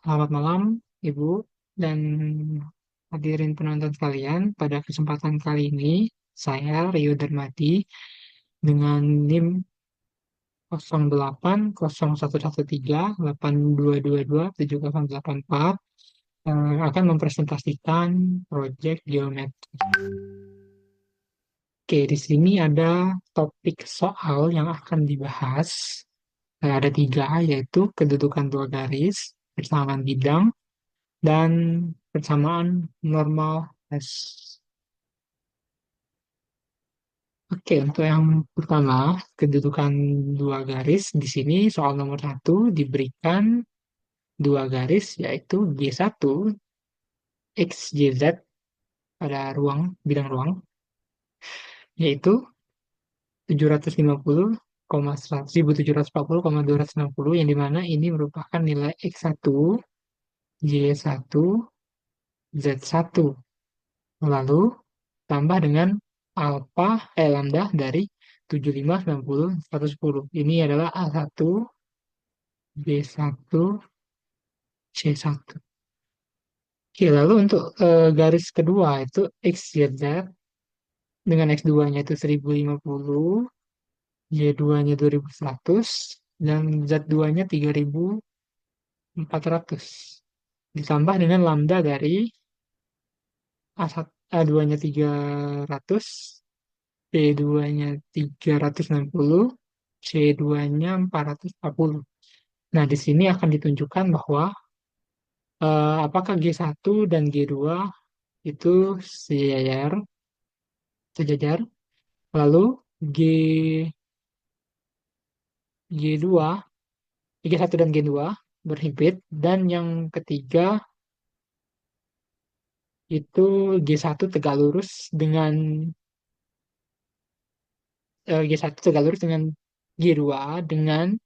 Selamat malam, Ibu, dan hadirin penonton sekalian. Pada kesempatan kali ini, saya Rio Darmadi dengan NIM 08011382227084 akan mempresentasikan proyek geometri. Oke, di sini ada topik soal yang akan dibahas. Ada tiga, yaitu kedudukan dua garis, persamaan bidang, dan persamaan normal S. Oke, untuk yang pertama, kedudukan dua garis di sini soal nomor satu diberikan dua garis yaitu G1 X Y Z pada ruang bidang ruang yaitu 750,260 yang dimana ini merupakan nilai X1, Y1, Z1. Lalu tambah dengan lambda dari 75, 90, 110. Ini adalah A1, B1, C1. Oke, lalu untuk garis kedua itu XYZ dengan X2-nya itu 1050, Y2-nya 2100, dan Z2-nya 3400. Ditambah dengan lambda dari A1, A2-nya 300, B2-nya 360, C2-nya 440. Nah, di sini akan ditunjukkan bahwa apakah G1 dan G2 itu sejajar, sejajar. Lalu G G2, G1 dan G2 berhimpit dan yang ketiga itu G1 tegak lurus dengan G1 tegak lurus dengan G2 dengan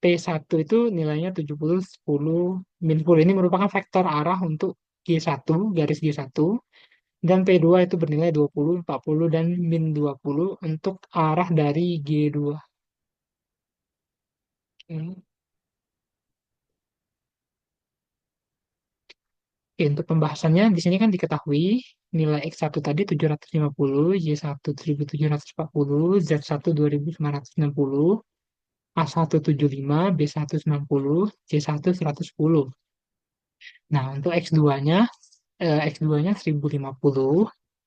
P1 itu nilainya 70, 10, min 10. Ini merupakan vektor arah untuk G1, garis G1. Dan P2 itu bernilai 20, 40, dan min 20 untuk arah dari G2. Oke. Oke, untuk pembahasannya di sini kan diketahui nilai X1 tadi 750, Y1 1740, Z1 2560, A1 75, B1 90, C1 110. Nah, untuk X2-nya, X2-nya 1050,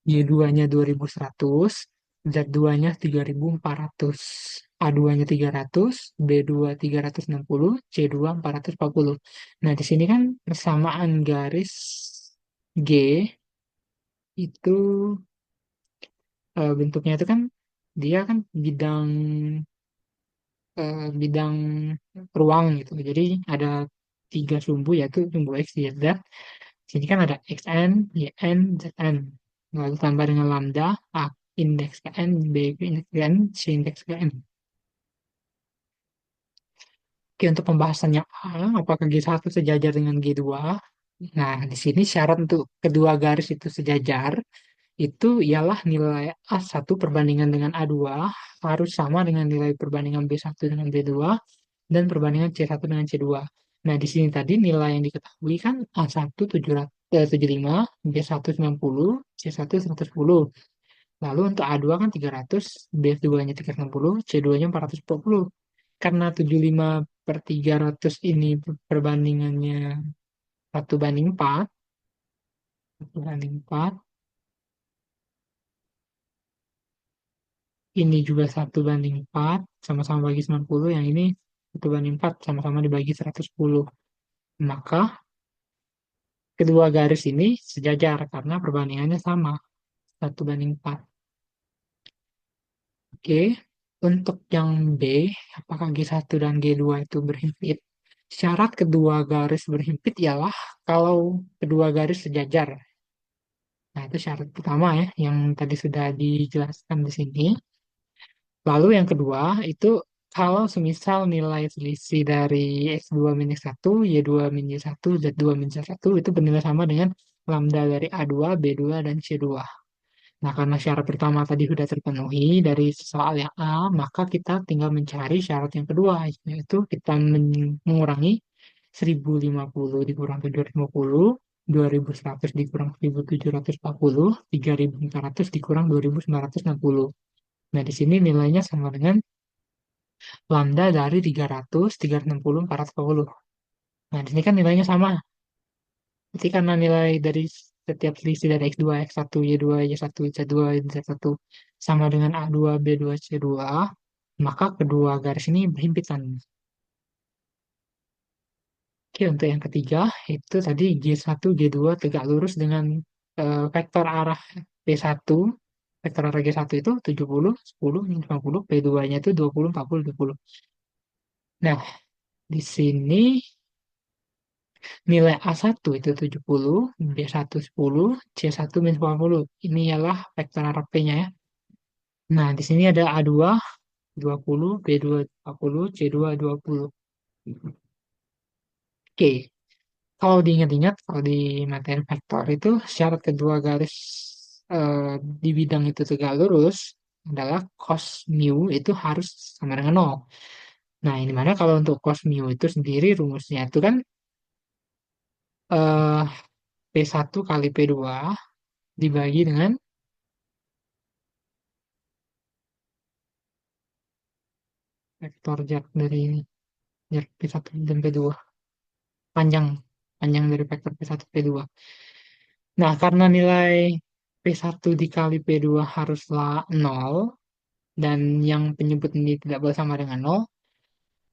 Y2-nya 2100, Z2-nya 3400, A2-nya 300, B2 360, C2 440. Nah, di sini kan persamaan garis G itu bentuknya itu kan dia kan bidang ruang gitu. Jadi ada tiga sumbu yaitu sumbu X, Y, Z. Sini kan ada XN, YN, ZN. Lalu tambah dengan lambda, A indeks ke N, B indeks ke N, C indeks ke N. Oke, untuk pembahasannya A, apakah G1 sejajar dengan G2? Nah, di sini syarat untuk kedua garis itu sejajar, itu ialah nilai A1 perbandingan dengan A2 harus sama dengan nilai perbandingan B1 dengan B2 dan perbandingan C1 dengan C2. Nah, di sini tadi nilai yang diketahui kan A1 75, B1 90, C1 110. Lalu untuk A2 kan 300, B2-nya 360, C2-nya 440. Karena 75 per 300 ini perbandingannya 1 banding 4, 1 banding 4, ini juga 1 banding 4, sama-sama bagi 90, yang ini 1 banding 4, sama-sama dibagi 110. Maka kedua garis ini sejajar karena perbandingannya sama, 1 banding 4. Oke, untuk yang B, apakah G1 dan G2 itu berhimpit? Syarat kedua garis berhimpit ialah kalau kedua garis sejajar. Nah, itu syarat pertama ya, yang tadi sudah dijelaskan di sini. Lalu yang kedua, itu kalau semisal nilai selisih dari X2 min X1, Y2 min Y1, Z2 min Z1 itu bernilai sama dengan lambda dari A2, B2, dan C2. Nah, karena syarat pertama tadi sudah terpenuhi dari soal yang A, maka kita tinggal mencari syarat yang kedua, yaitu kita mengurangi 1050 dikurang 750, 2100 dikurang 1740, 3400 dikurang 2960. Nah, di sini nilainya sama dengan lambda dari 300, 360, 440. Nah, di sini kan nilainya sama. Berarti karena nilai dari setiap selisih dari X2, X1, Y2, Y1, Z2, Z1 sama dengan A2, B2, C2, maka kedua garis ini berhimpitan. Oke, untuk yang ketiga, itu tadi G1, G2 tegak lurus dengan vektor arah P1. Vektor arah G1 itu 70, 10, 50, P2-nya itu 20, 40, 20. Nah, di sini nilai A1 itu 70, B1 10, C1 minus 40. Ini ialah vektor arah P-nya ya. Nah, di sini ada A2 20, B2 40, C2 20. Oke, kalau diingat-ingat, kalau di materi vektor itu syarat kedua garis eh, di bidang itu tegak lurus adalah cos mu itu harus sama dengan nol. Nah, ini mana kalau untuk cos mu itu sendiri rumusnya itu kan eh, P1 kali P2 dibagi dengan vektor jarak dari ini, jarak P1 dan P2. Panjang, panjang dari vektor P1 P2. Nah, karena nilai P1 dikali P2 haruslah nol dan yang penyebut ini tidak boleh sama dengan nol,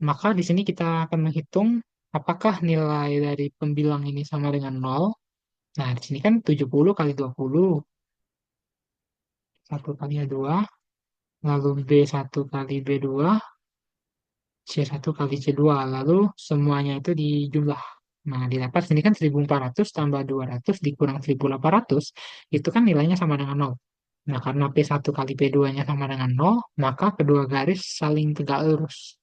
maka di sini kita akan menghitung apakah nilai dari pembilang ini sama dengan nol. Nah, di sini kan 70 kali 20, 1 kali A2, lalu B1 kali B2, C1 kali C2, lalu semuanya itu dijumlah. Nah, didapat sini kan 1400 tambah 200 dikurang 1800, itu kan nilainya sama dengan nol. Nah, karena P1 kali P2-nya sama dengan nol, maka kedua garis saling tegak lurus.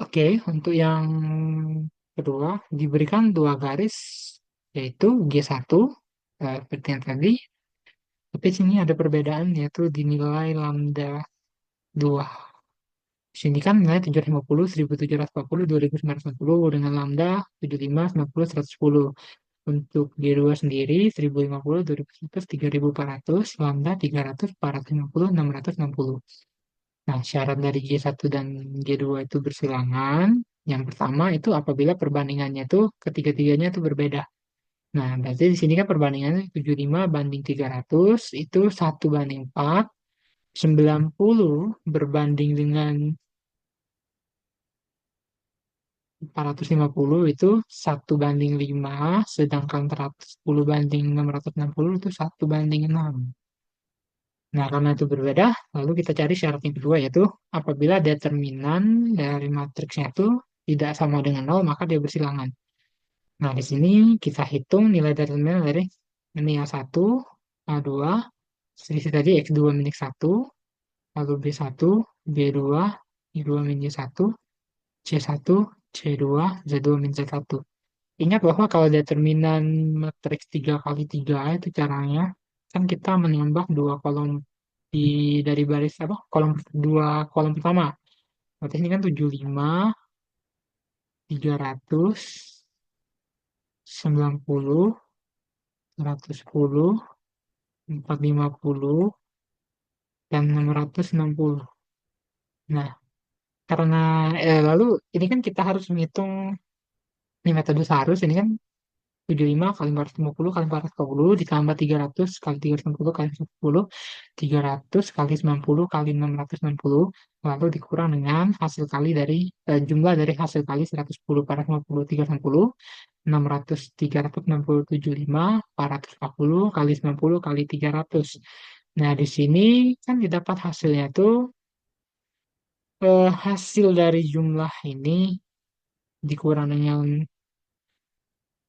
Oke, untuk yang kedua, diberikan dua garis, yaitu G1, seperti yang tadi, tapi sini ada perbedaan, yaitu dinilai lambda 2. Di sini kan nilai 750, 1740, 2960 dengan lambda 75, 90, 110. Untuk G2 sendiri 1050, 2100, 3400, lambda 300, 450, 660. Nah, syarat dari G1 dan G2 itu bersilangan. Yang pertama itu apabila perbandingannya itu ketiga-tiganya itu berbeda. Nah, berarti di sini kan perbandingannya 75 banding 300 itu 1 banding 4. 90 berbanding dengan 450 itu 1 banding 5, sedangkan 110 banding 660 itu 1 banding 6. Nah, karena itu berbeda, lalu kita cari syarat yang kedua, yaitu apabila determinan dari matriksnya itu tidak sama dengan nol, maka dia bersilangan. Nah, di sini kita hitung nilai determinan dari ini A1, A2, selisih tadi X2 min X1, lalu B1, B2, I2 min Y1, C1, C2, Z2 min Z1. Ingat bahwa kalau determinan matriks 3 kali 3 itu caranya, kan kita menambah dua kolom di dari baris apa kolom dua kolom pertama. Berarti ini kan 75, 300, 90, 110, 450, dan 660. Nah, karena lalu ini kan kita harus menghitung ini metode seharus ini kan 75 kali 450 kali 440 ditambah 300 kali 360 kali 110, 300 kali 90 kali 660, lalu dikurang dengan hasil kali dari jumlah dari hasil kali 110, 450, 360, 600, 367, 5, 440 kali 90 kali 300. Nah, di sini kan didapat hasilnya tuh hasil dari jumlah ini dikurang dengan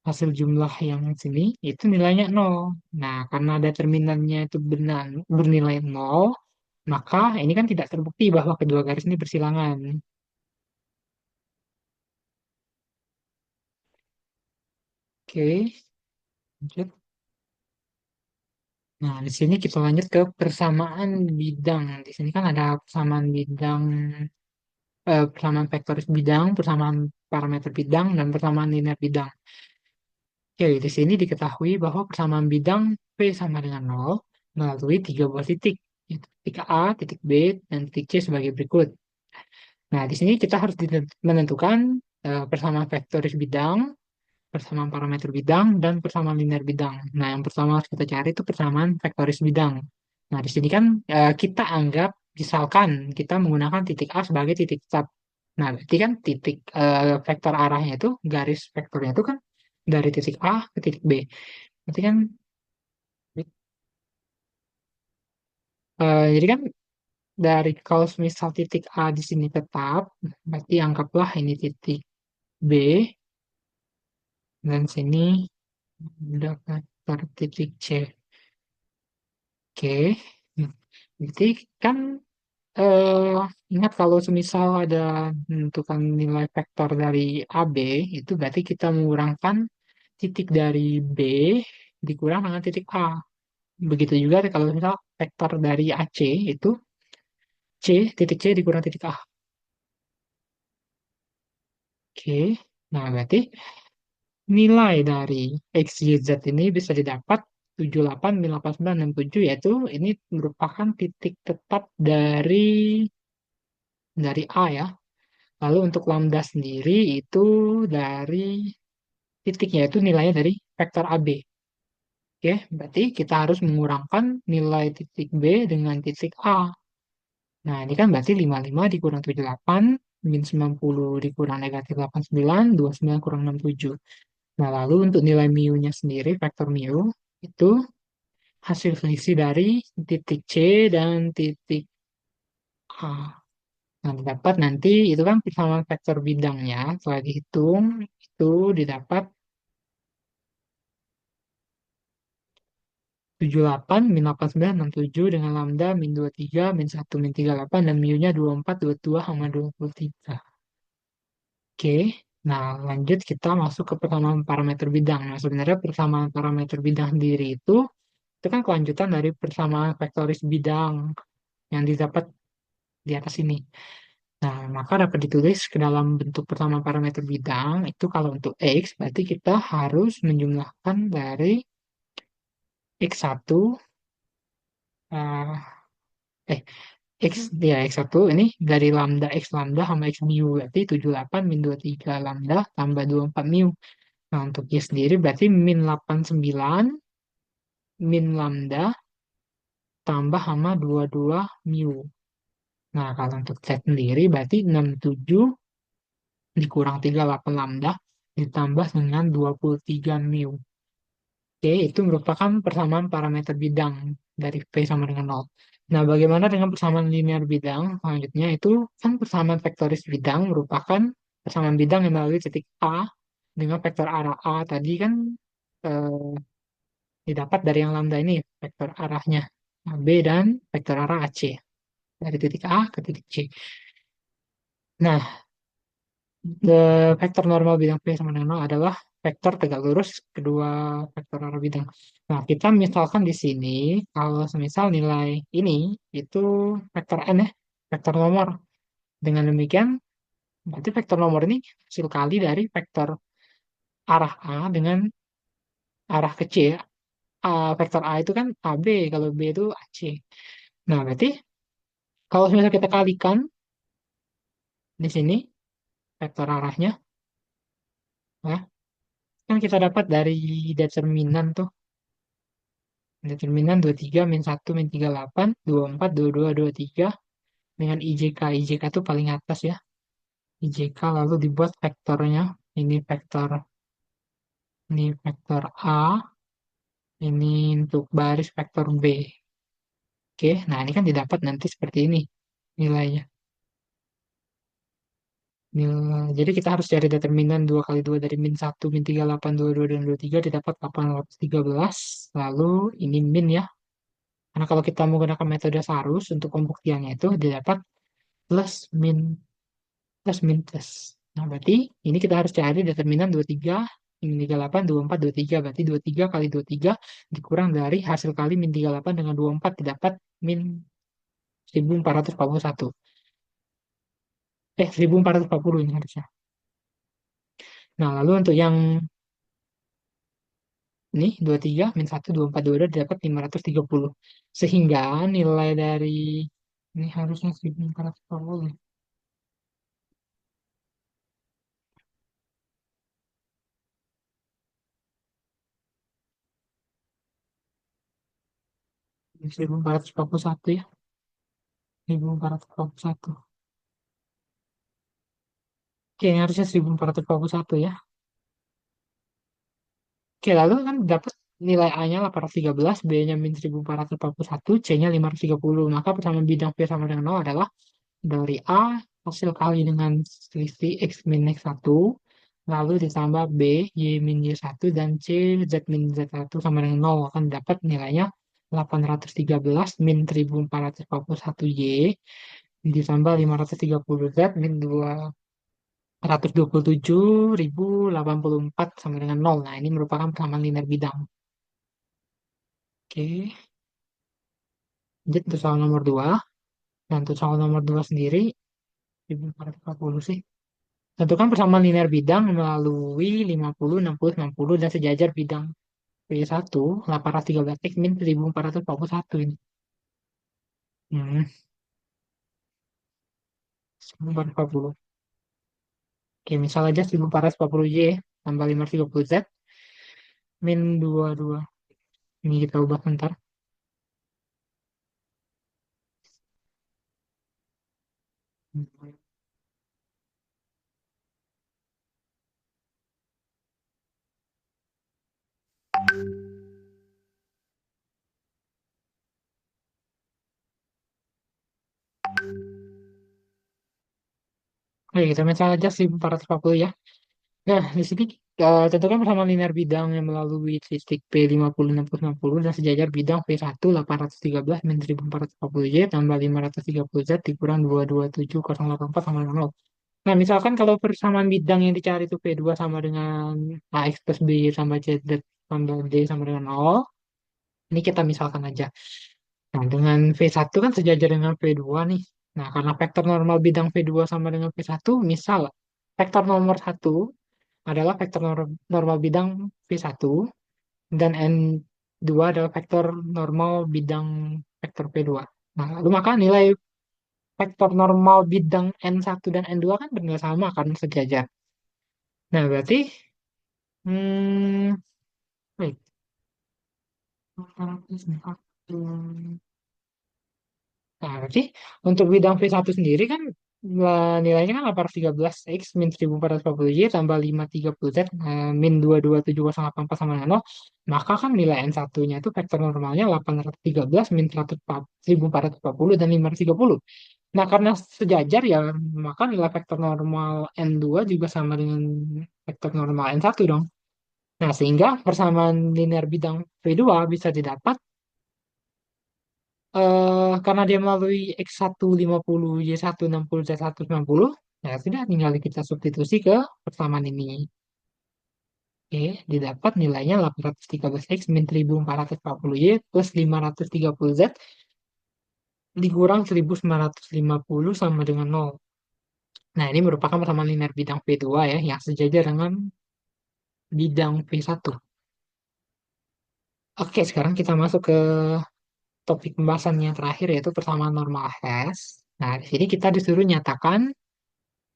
hasil jumlah yang sini itu nilainya nol. Nah, karena determinannya itu benar bernilai nol, maka ini kan tidak terbukti bahwa kedua garis ini bersilangan. Oke, lanjut. Nah, di sini kita lanjut ke persamaan bidang. Di sini kan ada persamaan bidang, persamaan vektoris bidang, persamaan parameter bidang, dan persamaan linear bidang. Oke, di sini diketahui bahwa persamaan bidang P sama dengan nol melalui tiga buah titik, yaitu titik A, titik B, dan titik C sebagai berikut. Nah, di sini kita harus menentukan persamaan vektoris bidang, persamaan parameter bidang, dan persamaan linear bidang. Nah, yang pertama harus kita cari itu persamaan vektoris bidang. Nah, di sini kan kita anggap, misalkan kita menggunakan titik A sebagai titik start. Nah, berarti kan titik vektor arahnya itu, garis vektornya itu kan dari titik A ke titik B. Berarti kan, jadi kan dari kalau misal titik A di sini tetap, berarti anggaplah ini titik B, dan sini udah vektor titik C. Oke, berarti kan eh ingat kalau semisal ada menentukan nilai vektor dari AB, itu berarti kita mengurangkan titik dari B dikurang dengan titik A. Begitu juga kalau misal vektor dari AC itu C, titik C dikurang titik A. Oke, nah berarti nilai dari X, Y, Z ini bisa didapat 78, 9, 67, yaitu ini merupakan titik tetap dari A ya. Lalu untuk lambda sendiri itu dari titiknya itu nilainya dari vektor AB. Oke, berarti kita harus mengurangkan nilai titik B dengan titik A. Nah, ini kan berarti 55 dikurang 78, min 90 dikurang negatif 89, 29 kurang 67. Nah, lalu untuk nilai mu-nya sendiri, vektor mu, itu hasil selisih dari titik C dan titik A. Nah, didapat nanti itu kan persamaan vektor bidangnya. Setelah dihitung, itu didapat 78, min 89, 67 dengan lambda min 23, min 1, min 38, dan mu-nya 24, 22, sama 23. Oke, nah lanjut kita masuk ke persamaan parameter bidang. Nah, sebenarnya persamaan parameter bidang sendiri itu kan kelanjutan dari persamaan vektoris bidang yang didapat di atas ini. Nah, maka dapat ditulis ke dalam bentuk persamaan parameter bidang, itu kalau untuk X, berarti kita harus menjumlahkan dari X1, eh, eh, X, ya X1 ini dari lambda X lambda sama X mu, berarti 78 min 23 lambda tambah 24 mu. Nah, untuk Y sendiri berarti min 89 min lambda tambah sama 22 mu. Nah, kalau untuk Z sendiri berarti 67 dikurang 38 lambda ditambah dengan 23 mu. Oke, itu merupakan persamaan parameter bidang dari P sama dengan nol. Nah, bagaimana dengan persamaan linear bidang? Selanjutnya itu kan persamaan vektoris bidang merupakan persamaan bidang yang melalui titik A dengan vektor arah A tadi kan eh, didapat dari yang lambda ini, vektor arahnya B dan vektor arah AC dari titik A ke titik C. Nah, vektor normal bidang P sama dengan nol adalah vektor tegak lurus kedua vektor arah bidang. Nah, kita misalkan di sini, kalau semisal nilai ini itu vektor n ya, vektor nomor. Dengan demikian, berarti vektor nomor ini hasil kali dari vektor arah A dengan arah ke C ya. Vektor A itu kan AB, kalau B itu AC. Nah, berarti kalau misalnya kita kalikan di sini vektor arahnya, ya, kan kita dapat dari determinan tuh. Determinan 23 min 1 min 38, 24, 22, 23 dengan IJK. IJK itu paling atas ya. IJK lalu dibuat vektornya. Ini vektor, ini vektor A, ini untuk baris vektor B. Oke, nah ini kan didapat nanti seperti ini nilainya. Jadi kita harus cari determinan 2 kali 2 dari min 1, min 38, 22, dan 23 didapat 813. Lalu ini min ya. Karena kalau kita menggunakan metode Sarus untuk pembuktiannya itu didapat plus min plus min plus. Nah, berarti ini kita harus cari determinan 23 min 38, 24, 23. Berarti 23 kali 23 dikurang dari hasil kali min 38 dengan 24 didapat min 1441. 1440 ini harusnya. Nah, lalu untuk yang ini 23 min 1, 24, 22 didapat 530. Sehingga nilai dari ini harusnya 1440. 1441 ya. 1441. Oke, ini harusnya 1441 ya. Oke, lalu kan dapat nilai A-nya 813, B-nya min 1441, C-nya 530. Maka persamaan bidang V sama dengan 0 adalah dari A hasil kali dengan selisih X min X1, lalu ditambah B, Y min Y1, dan C, Z min Z1 sama dengan 0. Akan dapat nilainya 813 min 1441 Y ditambah 530 Z min 227.084 sama dengan 0. Nah, ini merupakan persamaan linear bidang. Oke, jadi untuk soal nomor 2. Dan untuk soal nomor 2 sendiri, 1440 sih. Tentukan persamaan linear bidang melalui 50, 60, 90, dan sejajar bidang P1, 813 X min 1441 ini. Hmm, 1440. Oke, misal aja 1440 Y tambah 530 Z min 22. Ini kita ubah bentar. Oke, kita misal aja 1440 ya. Nah, di sini tentukan persamaan linear bidang yang melalui titik P 50, 60, 60 dan sejajar bidang P1 813 min 1440 Y tambah 530 Z dikurang 227.084 sama dengan 0. Nah, misalkan kalau persamaan bidang yang dicari itu P2 sama dengan AX plus B sama Z tambah D sama dengan 0, ini kita misalkan aja. Nah, dengan V1 kan sejajar dengan V2 nih. Nah, karena vektor normal bidang V2 sama dengan V1, misal vektor nomor satu adalah vektor normal bidang V1 dan N2 adalah vektor normal bidang vektor P2. Nah, lalu maka nilai vektor normal bidang N1 dan N2 kan benar sama karena sejajar. Nah, berarti hmm, wait, 440. Nah, berarti untuk bidang V1 sendiri kan nilainya kan 813 X min 1440 Y tambah 530 Z min 227.084 sama dengan 0. Maka kan nilai N1-nya itu vektor normalnya 813 min 1440 dan 530. Nah, karena sejajar ya, maka nilai vektor normal N2 juga sama dengan vektor normal N1 dong. Nah, sehingga persamaan linear bidang V2 bisa didapat karena dia melalui X1 50, Y1 60, Z1 90, ya sudah tinggal kita substitusi ke persamaan ini. Oke, didapat nilainya 813 X min 1440 Y plus 530 Z dikurang 1950 sama dengan 0. Nah, ini merupakan persamaan linear bidang V2 ya, yang sejajar dengan bidang V1. Oke, sekarang kita masuk ke topik pembahasan yang terakhir yaitu persamaan normal Hess. Nah, di sini kita disuruh nyatakan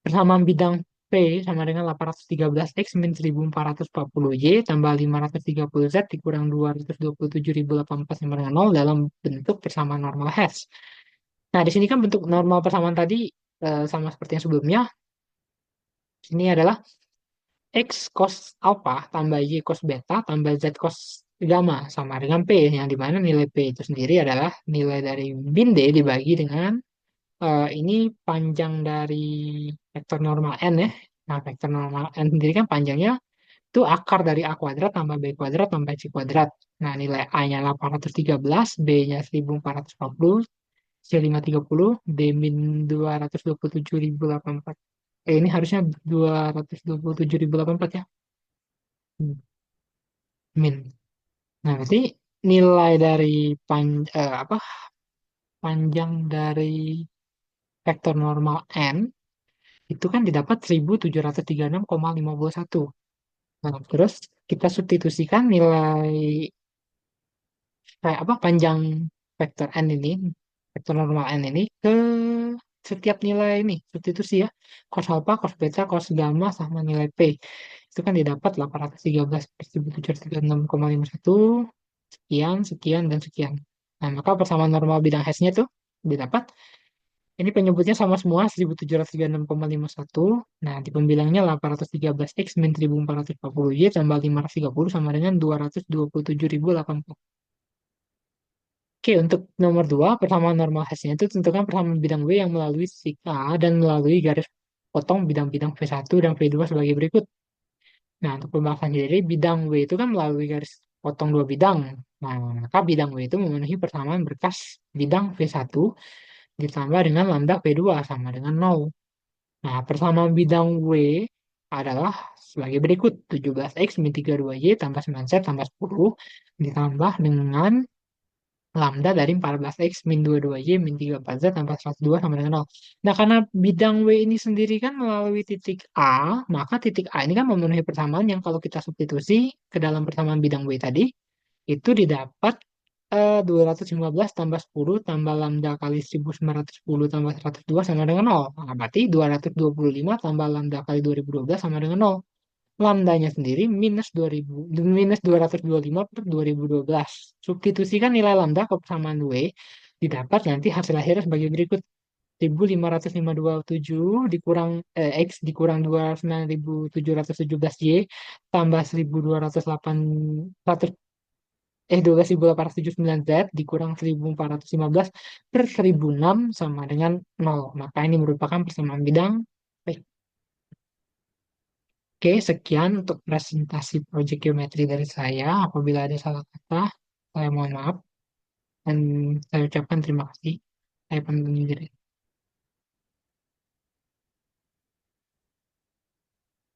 persamaan bidang P sama dengan 813 X min 1440 Y tambah 530 Z dikurang 227.084 sama dengan 0 dalam bentuk persamaan normal Hess. Nah, di sini kan bentuk normal persamaan tadi sama seperti yang sebelumnya. Ini adalah X cos alpha tambah Y cos beta tambah Z cos gamma sama dengan P, yang dimana nilai P itu sendiri adalah nilai dari bin D dibagi dengan ini panjang dari vektor normal n ya. Nah, vektor normal n sendiri kan panjangnya itu akar dari A kuadrat tambah B kuadrat tambah C kuadrat. Nah, nilai A-nya 813, B-nya 1440, C 530, D min 227.084. Ini harusnya 227.084 ya. min. Nah, berarti nilai dari apa panjang dari vektor normal n itu kan didapat 1736,51. Nah, terus kita substitusikan nilai kayak apa panjang vektor n ini, vektor normal n ini ke setiap nilai ini, substitusi ya. Cos alpha, cos beta, cos gamma sama nilai P. Itu kan didapat 813 per 1736,51 sekian, sekian, dan sekian. Nah, maka persamaan normal bidang Hesse-nya tuh didapat. Ini penyebutnya sama semua, 1736,51. Nah, di pembilangnya 813X min 1440Y tambah 530 sama dengan 227.080. Oke, untuk nomor 2, persamaan normal hasilnya itu tentukan persamaan bidang W yang melalui titik A dan melalui garis potong bidang-bidang V1 dan V2 sebagai berikut. Nah, untuk pembahasan jadi bidang W itu kan melalui garis potong dua bidang. Nah, maka bidang W itu memenuhi persamaan berkas bidang V1 ditambah dengan lambda V2 sama dengan 0. Nah, persamaan bidang W adalah sebagai berikut. 17X min 32Y tambah 9Z tambah 10 ditambah dengan lambda dari 14X min 22Y min 34Z tambah 102 sama dengan 0. Nah, karena bidang W ini sendiri kan melalui titik A, maka titik A ini kan memenuhi persamaan yang kalau kita substitusi ke dalam persamaan bidang W tadi, itu didapat 215 tambah 10 tambah lambda kali 1910 tambah 102 sama dengan 0. Nah, berarti 225 tambah lambda kali 2012 sama dengan 0. Lambdanya sendiri minus 225 per 2012. Substitusikan nilai lambda ke persamaan W, didapat nanti hasil akhirnya sebagai berikut. 15.527 dikurang X dikurang 29.717Y tambah 1.208 12.879 Z dikurang 1.415 per 1.006 sama dengan 0. Maka ini merupakan persamaan bidang P. Oke, sekian untuk presentasi proyek geometri dari saya. Apabila ada salah kata, saya mohon maaf dan saya ucapkan terima kasih. Saya pamit undur diri.